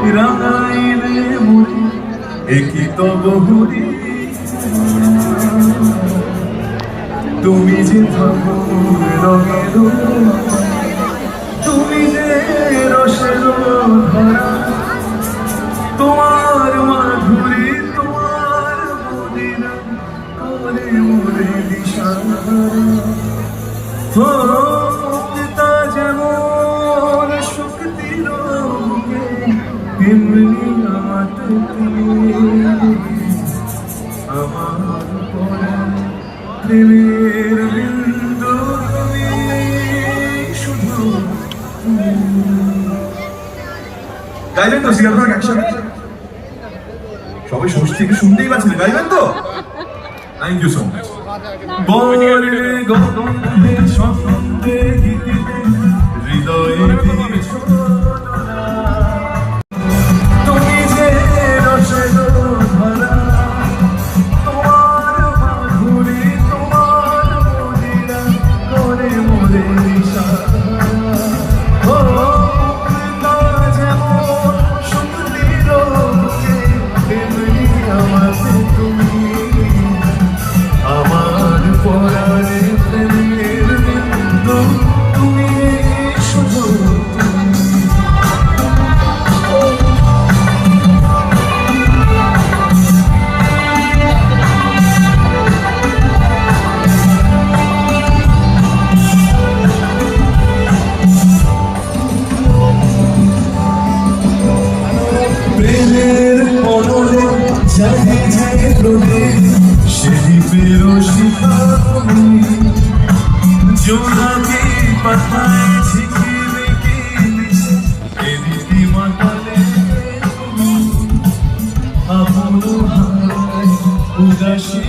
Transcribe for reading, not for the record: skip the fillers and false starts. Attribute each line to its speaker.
Speaker 1: রাঙাইলে মুড়ি একই তো বহুরি তুমি যে থাকো রঙের তুমি যে রসের ধরা তোমার মাধুরী তোমার মদিনা করে মুড়ে দিশাহারা মুক্তা যেমন শক্তির বুকে তেমনি আমাতে আমার পরে প্রেমের বিন্দু তুমি শুধু গাইবেন তো সিগারেট একসাথে সবাই ষষ্ঠী থেকে শুনতেই পাচ্ছেন গাইবেন তো থ্যাংক ইউ সো মাচ বলে গন্ধে স্বপ্নে গীতিতে হৃদয়ে তুমি যে রসের ধরা তোমার মাধুরী তোমার মদিনা করে মোরে জোড়াকে পাতায় ঝিকিরে গিয়েছে এদিকে মাতালে আপন হায় উদাসী